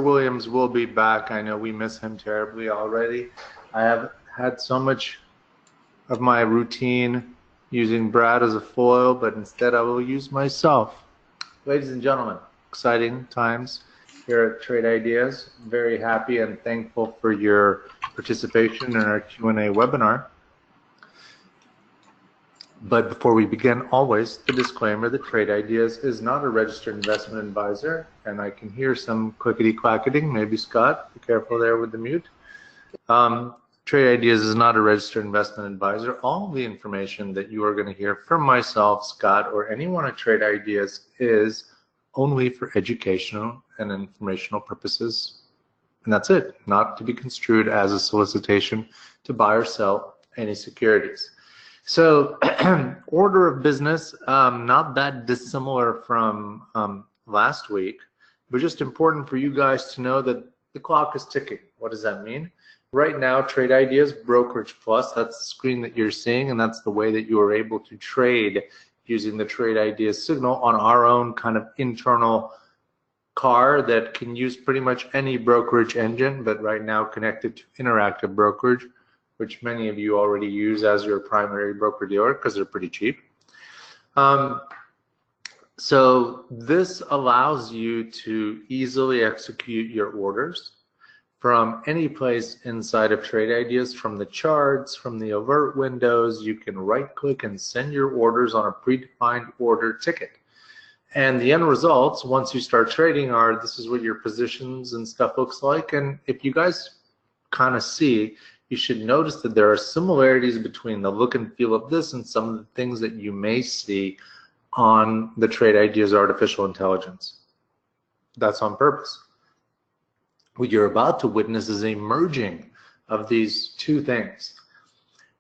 Williams will be back. I know we miss him terribly already. I have had so much of my routine using Brad as a foil, but instead I will use myself. Ladies and gentlemen, exciting times here at Trade Ideas. Very happy and thankful for your participation in our Q&A webinar. But before we begin, always the disclaimer that Trade Ideas is not a registered investment advisor, and I can hear some clickety-clacketing. Maybe Scott, be careful there with the mute. Trade Ideas is not a registered investment advisor. All the information that you are going to hear from myself, Scott, or anyone at Trade Ideas is only for educational and informational purposes, and that's it, not to be construed as a solicitation to buy or sell any securities. So order of business, not that dissimilar from last week, but just important for you guys to know that the clock is ticking. What does that mean? Right now, Trade Ideas, Brokerage Plus, that's the screen that you're seeing, and that's the way that you are able to trade using the Trade Ideas signal on our own kind of internal car that can use pretty much any brokerage engine, but right now connected to Interactive Brokerage, which many of you already use as your primary broker-dealer because they're pretty cheap. So this allows you to easily execute your orders from any place inside of Trade Ideas, from the charts, from the alert windows. You can right-click and send your orders on a predefined order ticket. And the end results, once you start trading, are this is what your positions and stuff looks like. And if you guys kind of see, you should notice that there are similarities between the look and feel of this and some of the things that you may see on the Trade Ideas artificial intelligence. That's on purpose. What you're about to witness is a merging of these two things.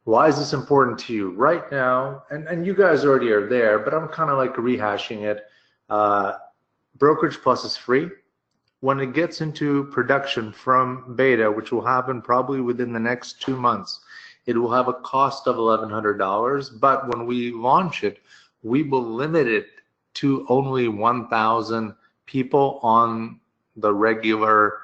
Why is this important to you? Right now, and you guys already are there, but I'm kind of like rehashing it. Brokerage Plus is free. When it gets into production from beta, which will happen probably within the next 2 months, it will have a cost of $1,100. But when we launch it, we will limit it to only 1,000 people on the regular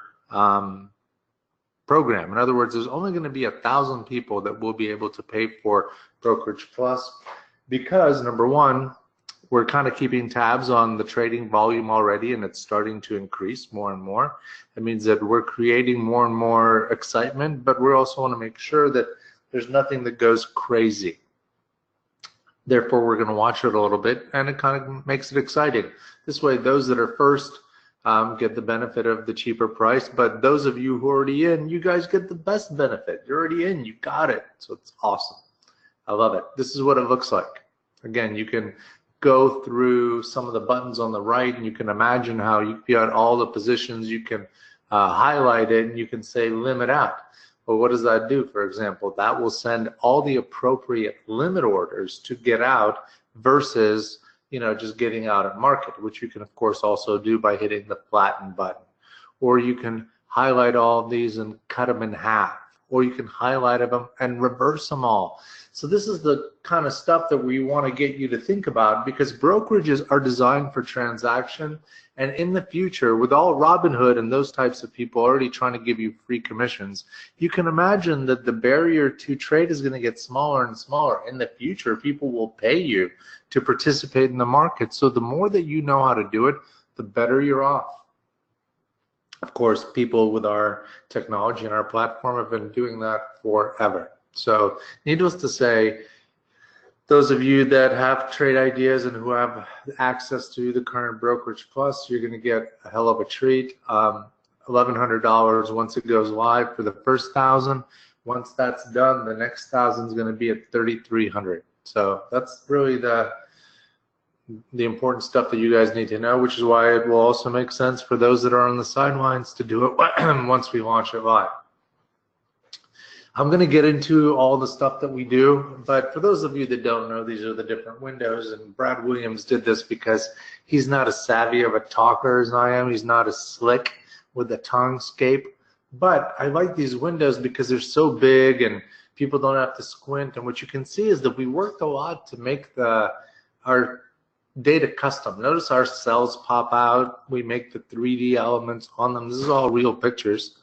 program. In other words, there's only going to be 1,000 people that will be able to pay for Brokerage Plus because, number one, we're kind of keeping tabs on the trading volume already, and it's starting to increase more and more. It means that we're creating more and more excitement, but we also want to make sure that there's nothing that goes crazy. Therefore, we're going to watch it a little bit, and it kind of makes it exciting. This way, those that are first get the benefit of the cheaper price, but those of you who are already in, you guys get the best benefit. You're already in, you got it. So it's awesome. I love it. This is what it looks like. Again, you can go through some of the buttons on the right, and you can imagine how you got all the positions. You can highlight it, and you can say limit out. Well, what does that do? For example, that will send all the appropriate limit orders to get out versus, you know, just getting out at market, which you can of course also do by hitting the flatten button. Or you can highlight all of these and cut them in half, or you can highlight them and reverse them all. So this is the kind of stuff that we want to get you to think about, because brokerages are designed for transaction, and in the future, with all Robinhood and those types of people already trying to give you free commissions, you can imagine that the barrier to trade is going to get smaller and smaller. In the future, people will pay you to participate in the market. So the more that you know how to do it, the better you're off. Of course, people with our technology and our platform have been doing that forever. So needless to say, those of you that have Trade Ideas and who have access to the current Brokerage Plus, you're going to get a hell of a treat. $1,100 once it goes live for the first 1,000. Once that's done, the next 1,000 is going to be at $3,300. So that's really the important stuff that you guys need to know, which is why it will also make sense for those that are on the sidelines to do it once we launch it live. I'm going to get into all the stuff that we do, but for those of you that don't know, these are the different windows, and Brad Williams did this because he's not as savvy of a talker as I am. He's not as slick with the tongue-scape, but I like these windows because they're so big and people don't have to squint. And what you can see is that we worked a lot to make our data custom. Notice our cells pop out. We make the 3D elements on them. This is all real pictures.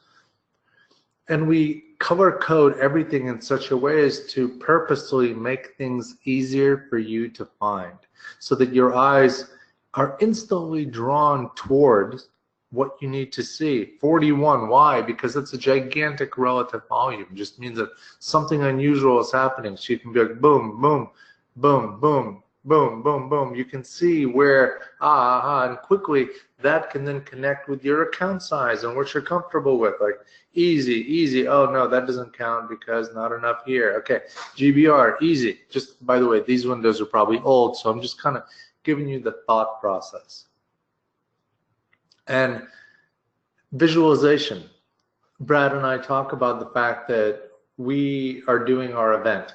And we color code everything in such a way as to purposely make things easier for you to find, so that your eyes are instantly drawn toward what you need to see. 41, why? Because it's a gigantic relative volume. It just means that something unusual is happening. So you can be like, boom, boom, boom, boom, boom, boom, boom. You can see where, and quickly that can then connect with your account size and what you're comfortable with. Like, easy, easy. Oh, no, that doesn't count because not enough here. Okay, GBR, easy. Just, by the way, these windows are probably old, so I'm just kind of giving you the thought process. And visualization. Brad and I talk about the fact that we are doing our event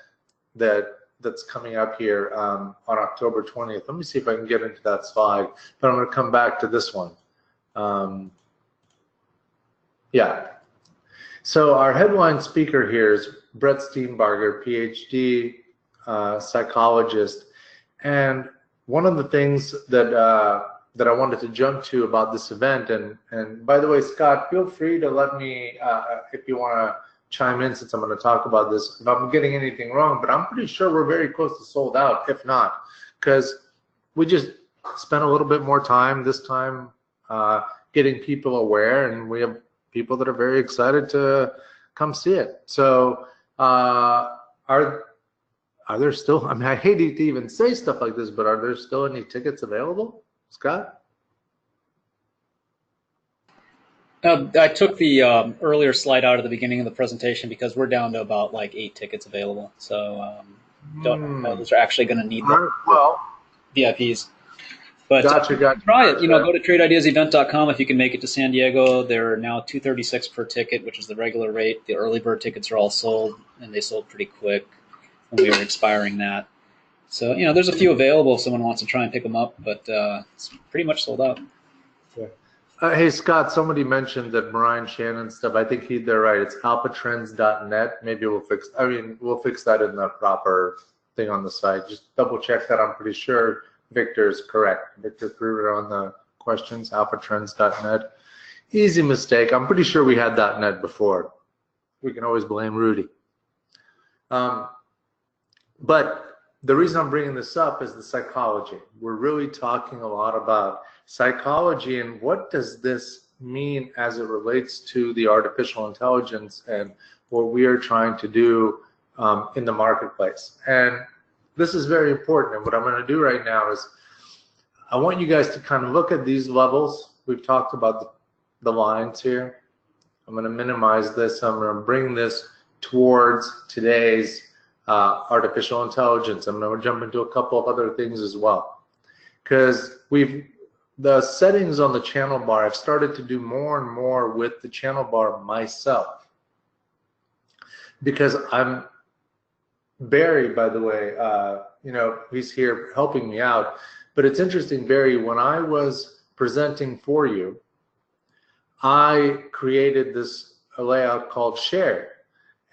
that's coming up here on October 20th. Let me see if I can get into that slide, but I'm going to come back to this one. Yeah. So our headline speaker here is Brett Steenbarger, PhD, psychologist. And one of the things that I wanted to jump to about this event, and by the way, Scott, feel free to let me, if you want to chime in, since I'm going to talk about this, if I'm getting anything wrong, but I'm pretty sure we're very close to sold out, if not, because we just spent a little bit more time this time getting people aware, and we have people that are very excited to come see it. So are there still, I mean, I hate to even say stuff like this, but are there still any tickets available, Scott? I took the earlier slide out at the beginning of the presentation because we're down to about like 8 tickets available. So don't know those are actually going to need them. Well, VIPs. But gotcha. Try it. You know, go to TradeIdeasEvent.com if you can make it to San Diego. They're now $236 per ticket, which is the regular rate. The early bird tickets are all sold, and they sold pretty quick when we were expiring that. So, you know, there's a few available if someone wants to try and pick them up, but it's pretty much sold out. Hey, Scott, somebody mentioned that Brian Shannon stuff. I think they're right. It's alphatrends.net. Maybe we'll fix that in the proper thing on the site. Just double check that. I'm pretty sure Victor is correct. Victor Kruger on the questions, alphatrends.net. Easy mistake. I'm pretty sure we had .net before. We can always blame Rudy. But the reason I'm bringing this up is the psychology. We're really talking a lot about psychology and what does this mean as it relates to the artificial intelligence and what we are trying to do in the marketplace. And this is very important. And what I'm going to do right now is I want you guys to kind of look at these levels. We've talked about the lines here. I'm going to minimize this. I'm going to bring this towards today's artificial intelligence. I'm going to jump into a couple of other things as well, because the settings on the channel bar, I've started to do more and more with the channel bar myself, because I'm Barry, by the way, you know, he's here helping me out. But it's interesting, Barry, when I was presenting for you, I created this layout called Share.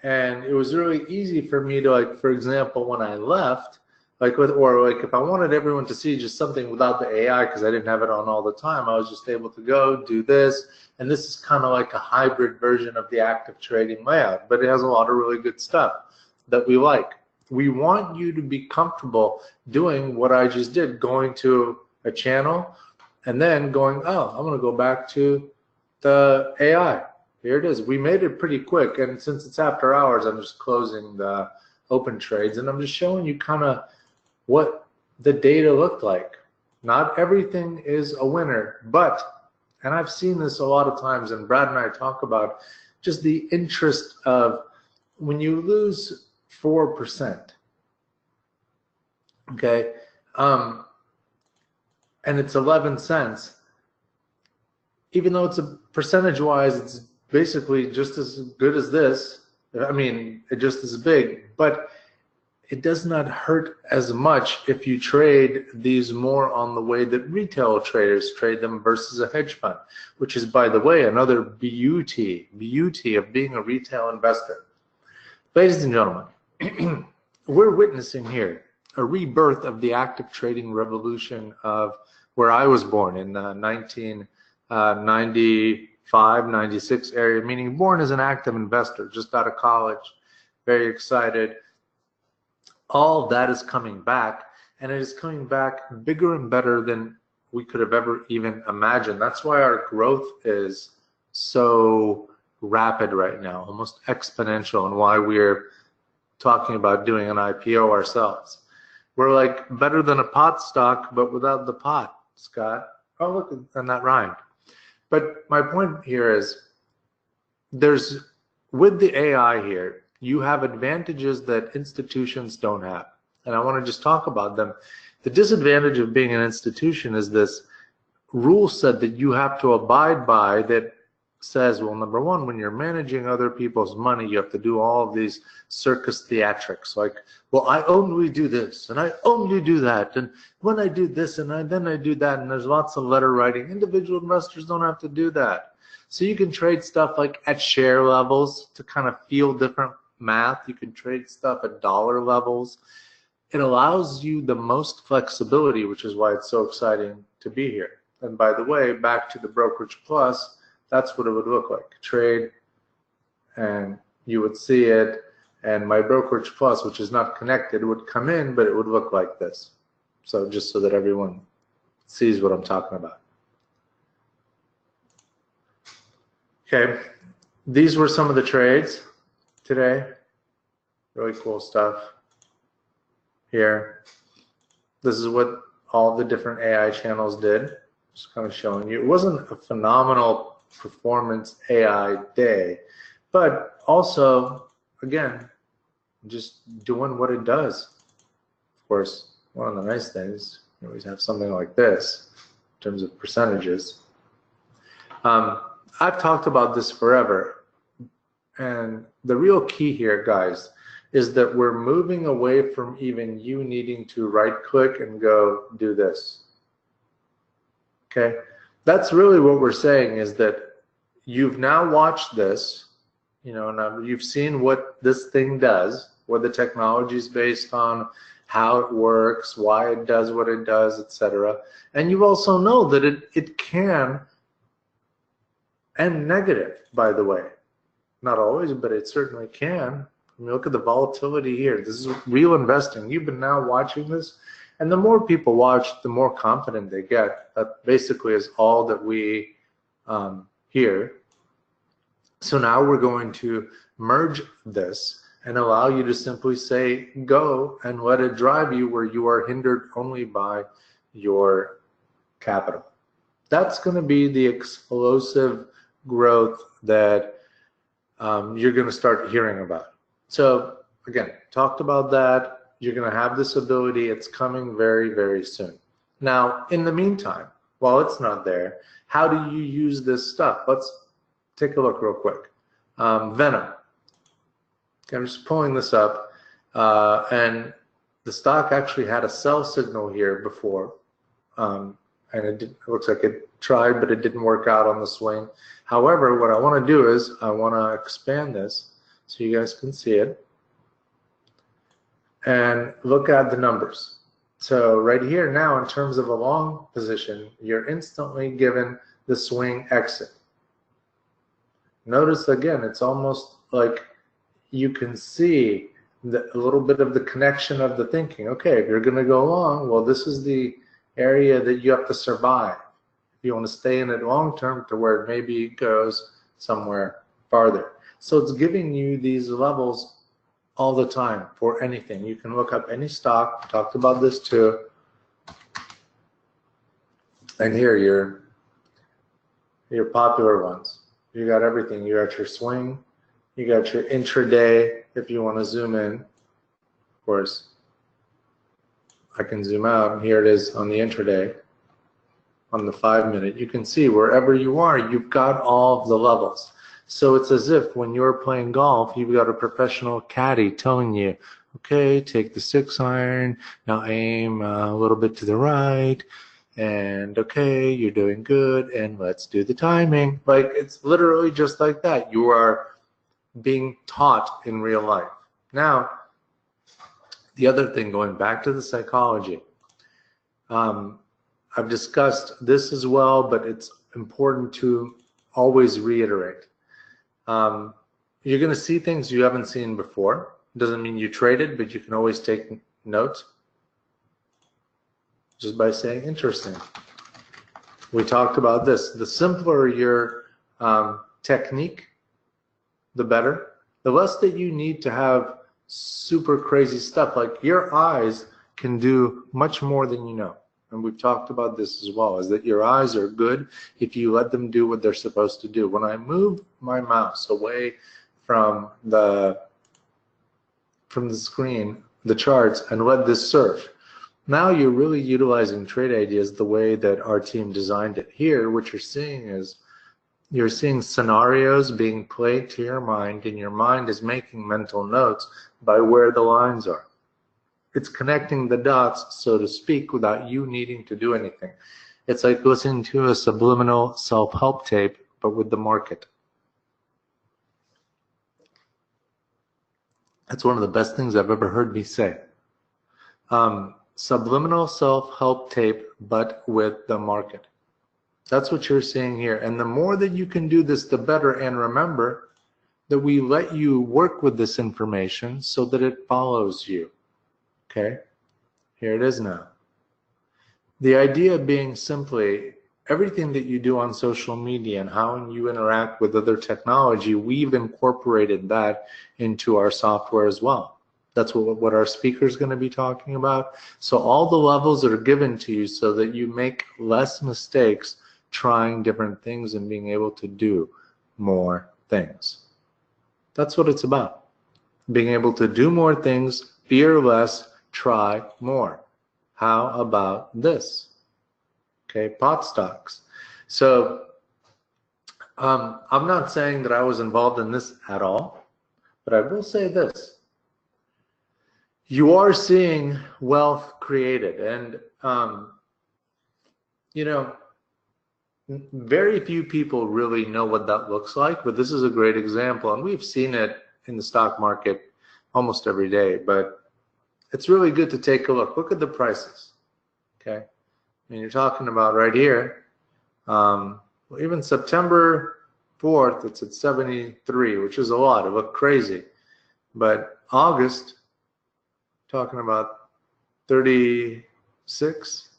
And it was really easy for me to, like, for example, when I left, or if I wanted everyone to see just something without the AI, because I didn't have it on all the time, I was just able to go do this. And this is kind of like a hybrid version of the active trading layout, but it has a lot of really good stuff that we like. We want you to be comfortable doing what I just did, going to a channel and then going, oh, I'm going to go back to the AI. Here it is. We made it pretty quick, and since it's after hours, I'm just closing the open trades, and I'm just showing you kind of what the data looked like. Not everything is a winner, but, and I've seen this a lot of times, and Brad and I talk about just the interest of when you lose 4%, okay, and it's 11 cents, even though it's a percentage-wise, it's basically just as good as this. I mean, it just as big, but it does not hurt as much if you trade these more on the way that retail traders trade them versus a hedge fund, which is, by the way, another beauty of being a retail investor. Ladies and gentlemen, we're witnessing here a rebirth of the active trading revolution of where I was born in 1995, 96 area, meaning born as an active investor, just out of college, very excited. All of that is coming back, and it is coming back bigger and better than we could have ever even imagined. That's why our growth is so rapid right now, almost exponential, and why we're talking about doing an IPO ourselves. We're like better than a pot stock, but without the pot, Scott. Oh, look, and that rhymed. But my point here is with the AI here, you have advantages that institutions don't have. And I want to just talk about them. The disadvantage of being an institution is this rule set that you have to abide by that says, well, number one, when you're managing other people's money, you have to do all of these circus theatrics, like, well, I only do this and I only do that, and when I do this and then I do that, and there's lots of letter writing. Individual investors don't have to do that. So you can trade stuff like at share levels to kind of feel different math. You can trade stuff at dollar levels. It allows you the most flexibility, which is why it's so exciting to be here. And by the way, back to the Brokerage Plus, that's what it would look like. Trade, and you would see it, and my Brokerage Plus, which is not connected, would come in, but it would look like this. So just so that everyone sees what I'm talking about. Okay, these were some of the trades today. Really cool stuff here. This is what all the different AI channels did. Just kind of showing you. It wasn't a phenomenal performance AI day, but also, again, just doing what it does. Of course, one of the nice things, you always have something like this in terms of percentages. I've talked about this forever, and the real key here, guys, is that we're moving away from even you needing to right-click and go do this. Okay, that's really what we're saying, is that you've now watched this, you know, and you've seen what this thing does, what the technology is based on, how it works, why it does what it does, etc. And you also know that it can end negative, by the way. Not always, but it certainly can. I mean, look at the volatility here. This is real investing. You've been now watching this, and the more people watch, the more confident they get. That basically is all that we hear. So now we're going to merge this and allow you to simply say go and let it drive you where you are hindered only by your capital. That's going to be the explosive growth that you're going to start hearing about. So again, talked about that. You're going to have this ability. It's coming very, very soon. Now, in the meantime, while it's not there, how do you use this stuff? Let's take a look real quick. Venom. Okay, I'm just pulling this up, and the stock actually had a sell signal here before, and it looks like it tried, but it didn't work out on the swing. However, what I want to do is I want to expand this so you guys can see it and look at the numbers. So right here now, in terms of a long position, you're instantly given the swing exit. Notice again, it's almost like you can see a little bit of the connection of the thinking. Okay, if you're going to go long, well, this is the area that you have to survive. If you want to stay in it long term to where it maybe goes somewhere farther. So it's giving you these levels all the time for anything. You can look up any stock. We talked about this too. And here your popular ones. You got everything. You got your swing. You got your intraday if you want to zoom in. Of course, I can zoom out, and here it is on the intraday, on the 5 minute. You can see wherever you are, you've got all of the levels. So it's as if when you're playing golf, you've got a professional caddy telling you, okay, take the 6 iron, now aim a little bit to the right, and okay, you're doing good, and let's do the timing. Like, it's literally just like that. You are being taught in real life. Now, The other thing, going back to the psychology, I've discussed this as well, but it's important to always reiterate. You're going to see things you haven't seen before. Doesn't mean you traded, but you can always take notes just by saying interesting. We talked about this. The simpler your technique, the better. The less that you need to have super crazy stuff. Like your eyes can do much more than you know. And we've talked about this as well, is that your eyes are good if you let them do what they're supposed to do. When I move my mouse away from the screen, the charts, and let this surf, now you're really utilizing trade ideas the way that our team designed it. Here, what you're seeing is you're seeing scenarios being played to your mind, and your mind is making mental notes by where the lines are. It's connecting the dots, so to speak, without you needing to do anything. It's like listening to a subliminal self-help tape, but with the market. That's one of the best things I've ever heard me say. Subliminal self-help tape, but with the market. That's what you're seeing here. And the more that you can do this, the better. And remember that we let you work with this information so that it follows you. Okay, here it is now. The idea being simply everything that you do on social media and how you interact with other technology, we've incorporated that into our software as well. That's what our speaker is going to be talking about. So all the levels that are given to you so that you make less mistakes trying different things and being able to do more things. That's what it's about. Being able to do more things, fear less, try more. How about this? Okay, pot stocks. So I'm not saying that I was involved in this at all, but I will say this. You are seeing wealth created, and you know, very few people really know what that looks like, but this is a great example, and we've seen it in the stock market almost every day, but it's really good to take a look. Look at the prices, okay? I mean, you're talking about right here, even September 4th, it's at 73, which is a lot. It looked crazy. But August, talking about 36,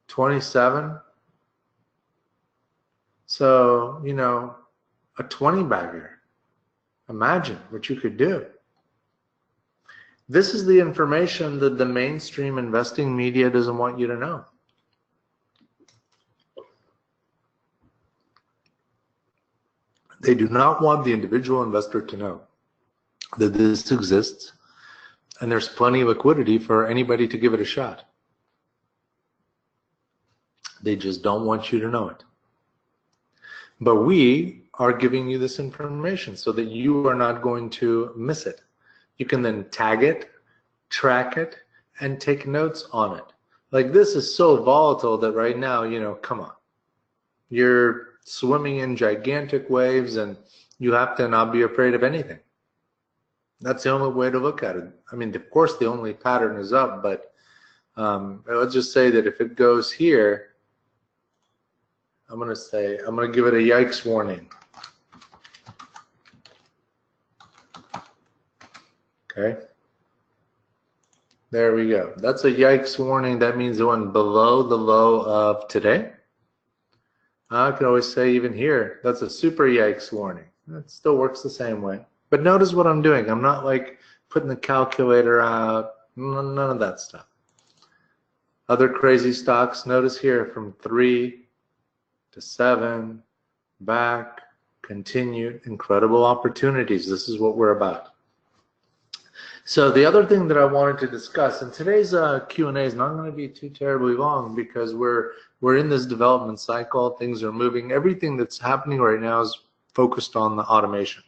27. So, you know, a 20 bagger. Imagine what you could do. This is the information that the mainstream investing media doesn't want you to know. They do not want the individual investor to know that this exists and there's plenty of liquidity for anybody to give it a shot. They just don't want you to know it. But we are giving you this information so that you are not going to miss it. You can then tag it, track it, and take notes on it. Like this is so volatile that right now, you know, come on. You're swimming in gigantic waves and you have to not be afraid of anything. That's the only way to look at it. I mean, of course, the only pattern is up, but let's just say that if it goes here, I'm going to give it a yikes warning. Okay. There we go. That's a yikes warning. That means it went below the low of today. I could always say even here, that's a super yikes warning. It still works the same way. But notice what I'm doing. I'm not like putting the calculator out. None of that stuff. Other crazy stocks, notice here from 3 to 7, back, continued, incredible opportunities. This is what we're about. So the other thing that I wanted to discuss, and today's Q&A is not going to be too terribly long because we're in this development cycle. Things are moving. Everything that's happening right now is focused on the automation.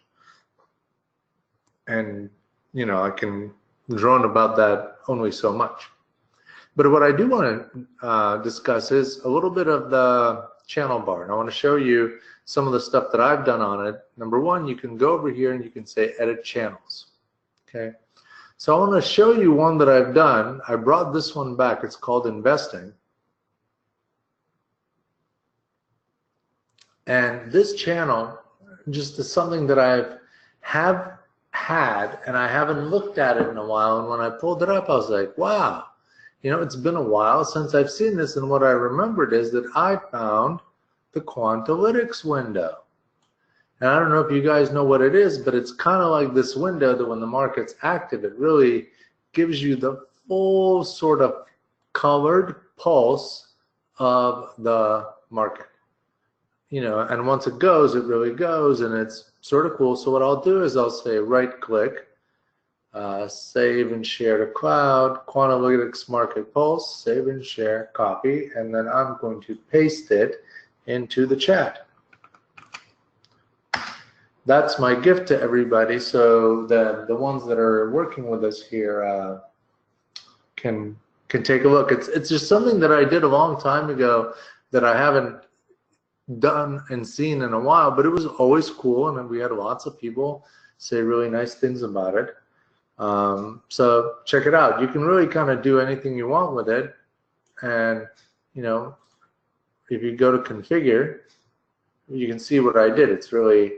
And, you know, I can drone about that only so much. But what I do want to discuss is a little bit of the channel bar. And I want to show you some of the stuff that I've done on it. Number one, you can go over here and you can say edit channels. Okay, so I want to show you one that I've done. I brought this one back. It's called investing. And this channel just is something that have had, and I haven't looked at it in a while. And when I pulled it up, I was like, wow, you know, it's been a while since I've seen this. And what I remembered is that I found the Quantalytics window. And I don't know if you guys know what it is, but it's kind of like this window that when the market's active, it really gives you the full sort of colored pulse of the market. You know, and once it goes, it really goes, and it's sort of cool. So what I'll do is I'll say right-click, save and share to cloud, Quantalytics Market Pulse, save and share, copy, and then I'm going to paste it into the chat. That's my gift to everybody, so that the ones that are working with us here can take a look. It's just something that I did a long time ago that I haven't done and seen in a while, but it was always cool, and we had lots of people say really nice things about it. So check it out. You can really kind of do anything you want with it, and you know, if you go to configure, you can see what I did. It's really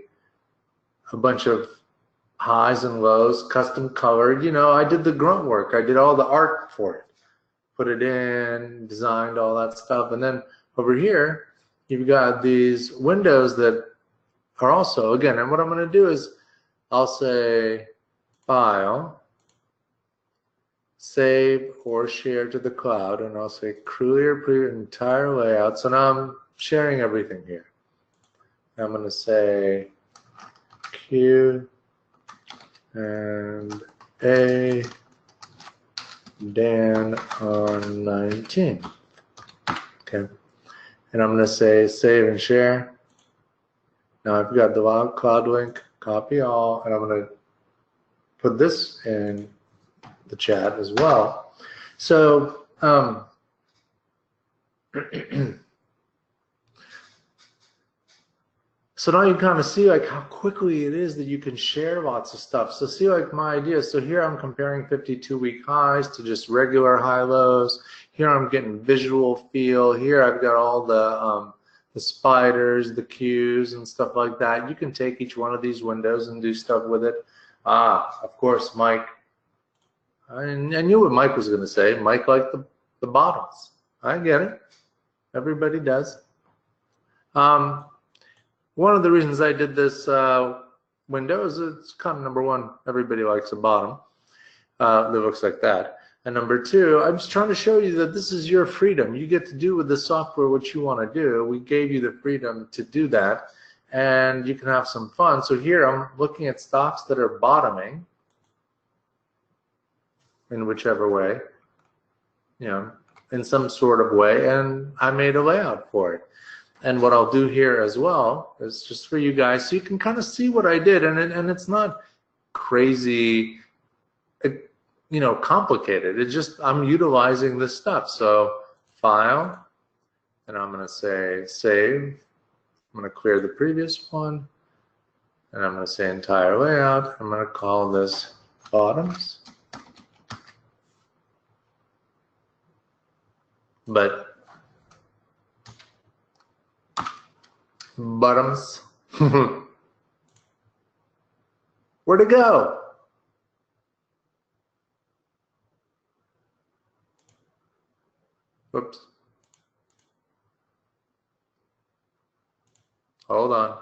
a bunch of highs and lows, custom colored. You know, I did the grunt work. I did all the art for it, put it in, designed all that stuff, and then over here you've got these windows that are also, again, and what I'm going to do is I'll say file, save or share to the cloud, and I'll say clear preview entire layout. So now I'm sharing everything here. I'm going to say Q and A Dan on 19. Okay. And I'm going to say save and share. Now I've got the cloud link, copy all, and I'm going to put this in the chat as well. So so now you kind of see like how quickly it is that you can share lots of stuff. So see like my idea. So here I'm comparing 52-week highs to just regular high lows. Here I'm getting visual feel. Here I've got all the spiders, the cues, and stuff like that. You can take each one of these windows and do stuff with it. Of course, Mike. I knew what Mike was going to say. Mike liked the bottoms. I get it. Everybody does. One of the reasons I did this window is it's kind of number one, everybody likes a bottom that looks like that. And number two, I'm just trying to show you that this is your freedom. You get to do with the software what you want to do. We gave you the freedom to do that, and you can have some fun. So here I'm looking at stocks that are bottoming in whichever way, you know, in some sort of way, and I made a layout for it. And what I'll do here as well is just for you guys, so you can kind of see what I did, and it's not crazy, you know, complicated. It's just I'm utilizing this stuff. So file, and I'm going to say save. I'm going to clear the previous one, and I'm going to say entire layout. I'm going to call this bottoms, but bottoms. Where'd it go? Whoops. Hold on.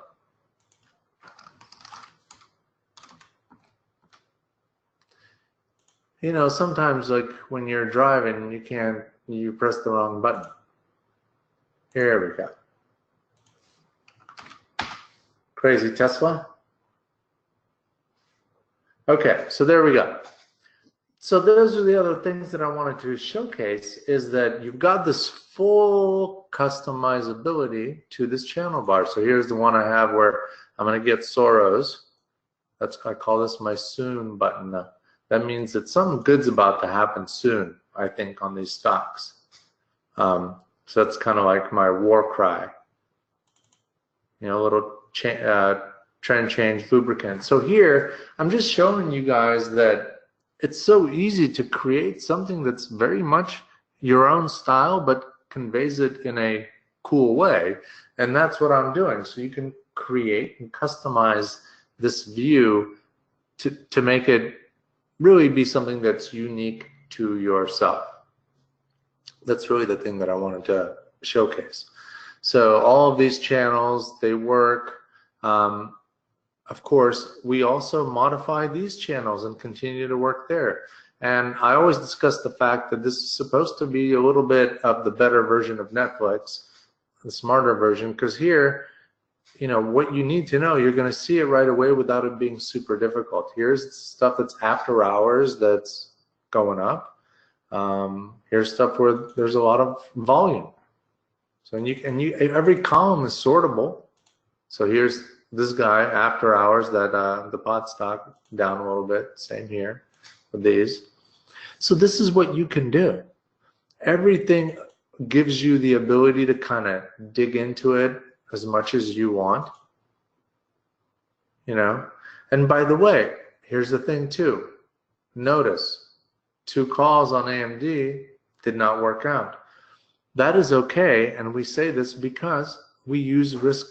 You know, sometimes like when you're driving, you press the wrong button. Here we go. Crazy Tesla. Okay, so there we go. So those are the other things that I wanted to showcase, is that you've got this full customizability to this channel bar. So here's the one I have where I'm going to get Soros. I call this my soon button. That means that something good's about to happen soon, I think, on these stocks. So that's kind of like my war cry. You know, a little trend change, lubricant. So here, I'm just showing you guys that it's so easy to create something that's very much your own style, but conveys it in a cool way. And that's what I'm doing. So you can create and customize this view to make it really be something that's unique to yourself. That's really the thing that I wanted to showcase. So all of these channels, they work. Of course, we also modify these channels and continue to work there. And I always discuss the fact that this is supposed to be a little bit of the better version of Netflix, the smarter version, because here, you know, what you need to know, you're going to see it right away without it being super difficult. Here's stuff that's after hours that's going up. Here's stuff where there's a lot of volume. So every column is sortable. So here's this guy after hours that the pot stock down a little bit. Same here with these. So this is what you can do. Everything gives you the ability to kind of dig into it as much as you want, you know. And by the way, here's the thing too. Notice 2 calls on AMD did not work out. That is okay, and we say this because we use risk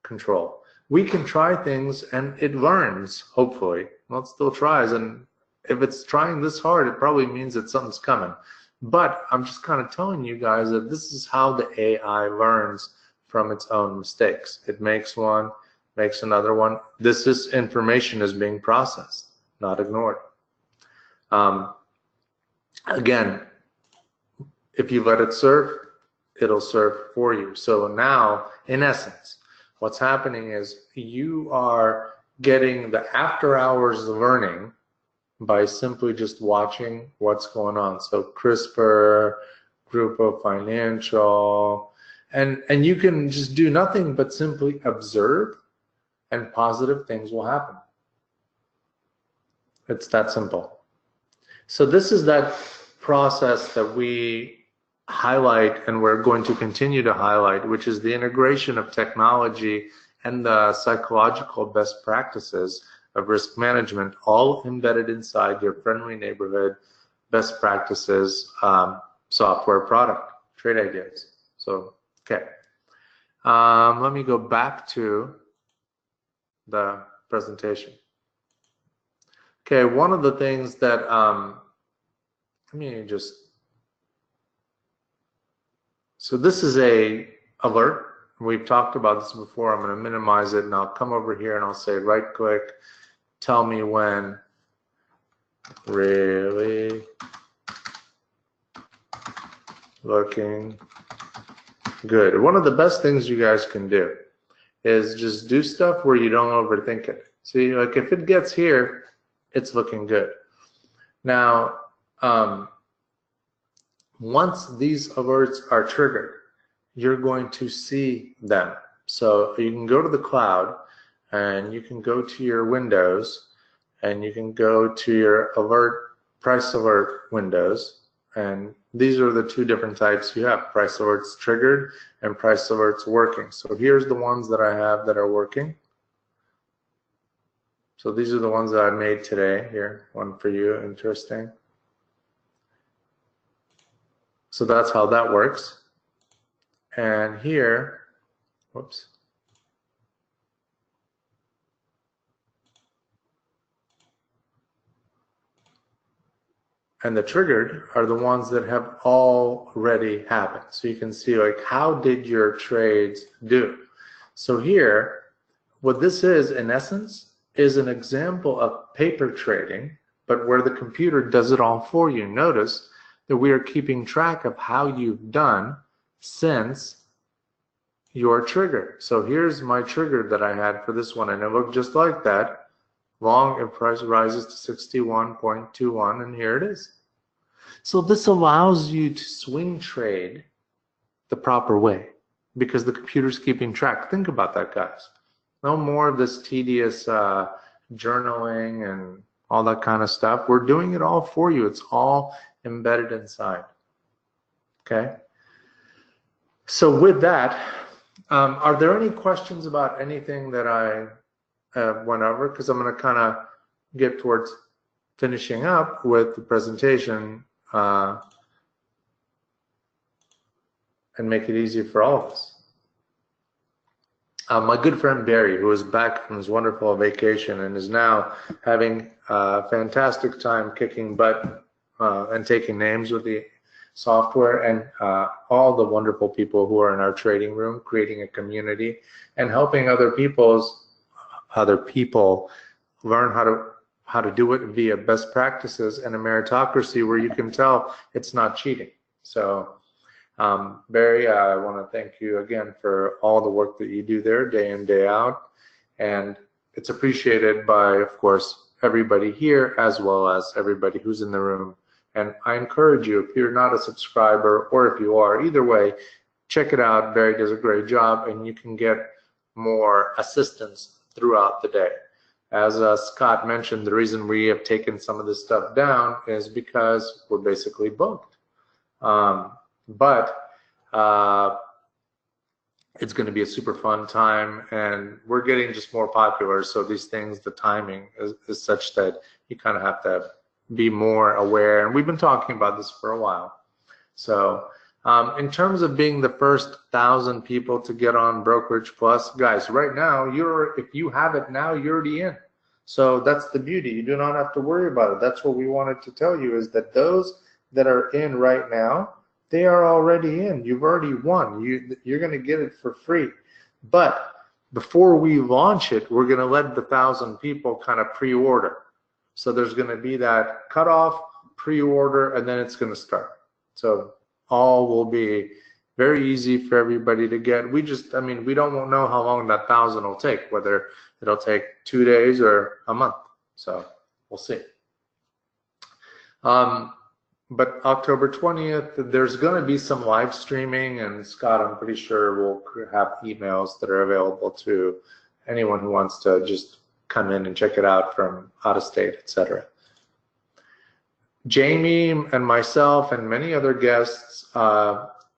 control. We can try things and it learns, hopefully. Well, it still tries, and if it's trying this hard, it probably means that something's coming. But I'm just kind of telling you guys that this is how the AI learns from its own mistakes. It makes one, makes another one. This information is being processed, not ignored. Again, if you let it serve, it'll serve for you. So now, in essence, what's happening is you are getting the after hours learning by simply just watching what's going on. So CRISPR, Grupo Financial, and you can just do nothing but simply observe, and positive things will happen. It's that simple. So this is that process that we highlight, and we're going to continue to highlight, which is the integration of technology and the psychological best practices of risk management, all embedded inside your friendly neighborhood best practices software product, trade ideas. So, okay. Let me go back to the presentation. Okay, one of the things that, let me just, so this is a alert. We've talked about this before. I'm going to minimize it, and I'll come over here and I'll say right click, tell me when really looking good. One of the best things you guys can do is just do stuff where you don't overthink it. See, like if it gets here, it's looking good. Now, once these alerts are triggered, you're going to see them. So you can go to the cloud, and you can go to your windows, and you can go to your alert, price alert windows, and these are the 2 different types you have: price alerts triggered and price alerts working. So here's the ones that I have that are working. So these are the ones that I made today. Here, one for you, interesting. So that's how that works. And here, whoops. And the triggered are the ones that have already happened. So you can see, like, how did your trades do? So here, what this is, in essence, is an example of paper trading, but where the computer does it all for you. Notice that we are keeping track of how you've done since your trigger. So here's my trigger that I had for this one, and it looked just like that. Long, and price rises to 61.21, and here it is. So this allows you to swing trade the proper way because the computer's keeping track. Think about that, guys. No more of this tedious journaling and all that kind of stuff. We're doing it all for you. It's all embedded inside. Okay? So with that, are there any questions about anything that I went over, because I'm going to kind of get towards finishing up with the presentation and make it easier for all of us. My good friend Barry, who is back from his wonderful vacation and is now having a fantastic time kicking butt and taking names with the software, and all the wonderful people who are in our trading room, creating a community and helping other people learn how to do it via best practices and a meritocracy where you can tell it's not cheating. So Barry, I want to thank you again for all the work that you do there day in, day out. And it's appreciated by, of course, everybody here as well as everybody who's in the room. And I encourage you, if you're not a subscriber or if you are, either way, check it out. Barry does a great job, and you can get more assistance throughout the day. As Scott mentioned, the reason we have taken some of this stuff down is because we're basically booked. But it's going to be a super fun time, and we're getting just more popular. So these things, the timing is such that you kind of have to be more aware. And we've been talking about this for a while. So in terms of being the first 1,000 people to get on Brokerage Plus, guys, right now, if you have it now, you're already in. So that's the beauty. You do not have to worry about it. That's what we wanted to tell you, is that those that are in right now, they are already in. You've already won. You're going to get it for free. But before we launch it, we're going to let the 1,000 people kind of pre-order. So there's going to be that cutoff, pre-order, and then it's going to start. So all will be very easy for everybody to get. We don't know how long that 1,000 will take, whether it'll take 2 days or a month. So we'll see. But October 20th, there's going to be some live streaming, and Scott, I'm pretty sure, will have emails that are available to anyone who wants to just come in and check it out from out of state, etc. Jamie and myself and many other guests,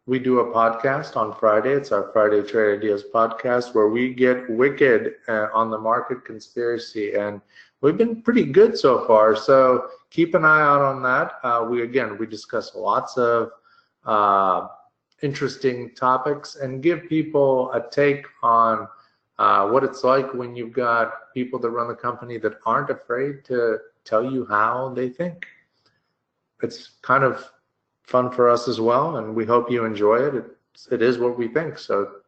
we do a podcast on Friday. It's our Friday Trade Ideas podcast, where we get wicked on the market conspiracy, and we've been pretty good so far. So keep an eye out on that. We discuss lots of interesting topics and give people a take on what it's like when you've got people that run the company that aren't afraid to tell you how they think. It's kind of fun for us as well, and we hope you enjoy it. It is what we think, so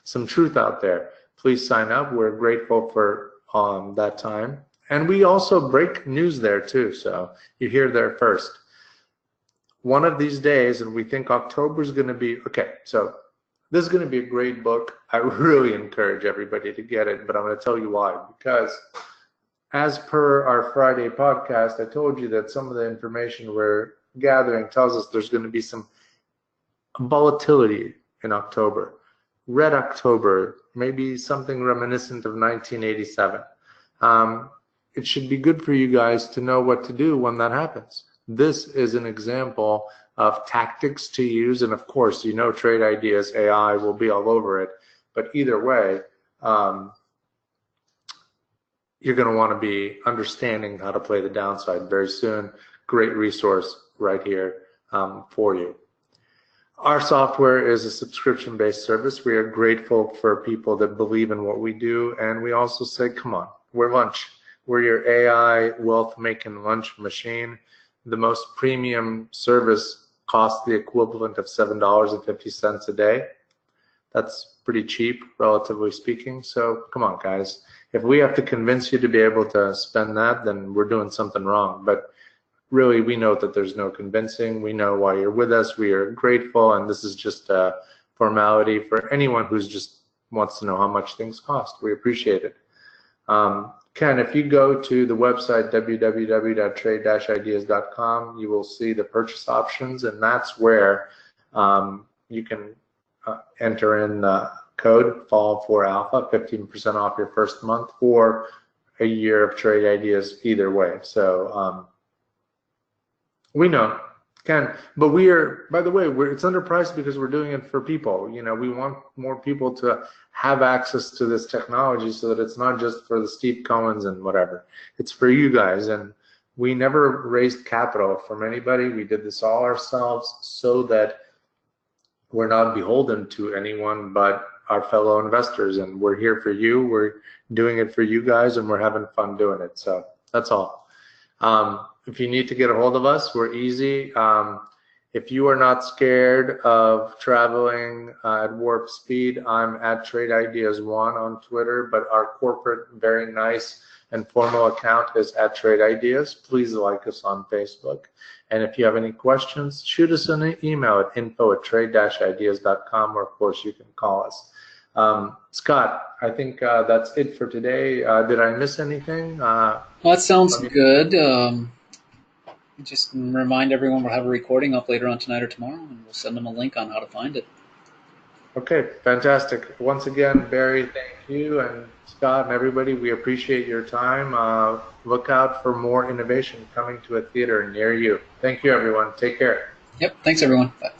some truth out there. Please sign up. We're grateful for that time. And we also break news there too, so you hear there first. One of these days, and we think October is going to be, okay, so this is going to be a great book. I really encourage everybody to get it, but I'm going to tell you why. Because as per our Friday podcast, I told you that some of the information we're gathering tells us there's going to be some volatility in October. Red October, maybe something reminiscent of 1987. It should be good for you guys to know what to do when that happens. This is an example of tactics to use, and of course, you know, Trade Ideas AI will be all over it, but either way, you're going to want to be understanding how to play the downside very soon. Great resource right here for you. Our software is a subscription-based service. We are grateful for people that believe in what we do, and we also say, come on, we're lunch. We're your AI wealth-making lunch machine. The most premium service costs the equivalent of $7.50 a day. That's pretty cheap, relatively speaking. So come on, guys. If we have to convince you to be able to spend that, then we're doing something wrong. But really, we know that there's no convincing. We know why you're with us. We are grateful, and this is just a formality for anyone who's just wants to know how much things cost. We appreciate it. Ken, if you go to the website www.trade-ideas.com, you will see the purchase options, and that's where you can enter in the code FALL4Alpha, 15% off your first month, or a year of Trade Ideas, either way. So we know Can, but we are, by the way, it's underpriced because we're doing it for people. You know, we want more people to have access to this technology so that it's not just for the Steve Cohens and whatever. It's for you guys. And we never raised capital from anybody. We did this all ourselves so that we're not beholden to anyone but our fellow investors. And we're here for you. We're doing it for you guys, and we're having fun doing it. So that's all. If you need to get a hold of us, we're easy. If you are not scared of traveling at warp speed, I'm at Trade Ideas 1 on Twitter, but our corporate, very nice and formal account is at Trade Ideas. Please like us on Facebook. And if you have any questions, shoot us an email at info@trade-ideas.com, or of course you can call us. Scott, I think that's it for today. Did I miss anything? Well, that sounds good. Just remind everyone we'll have a recording up later on tonight or tomorrow, and we'll send them a link on how to find it. Okay, fantastic. Once again, Barry, thank you, and Scott and everybody, we appreciate your time. Look out for more innovation coming to a theater near you. Thank you, everyone. Take care. Yep. Thanks, everyone. Bye.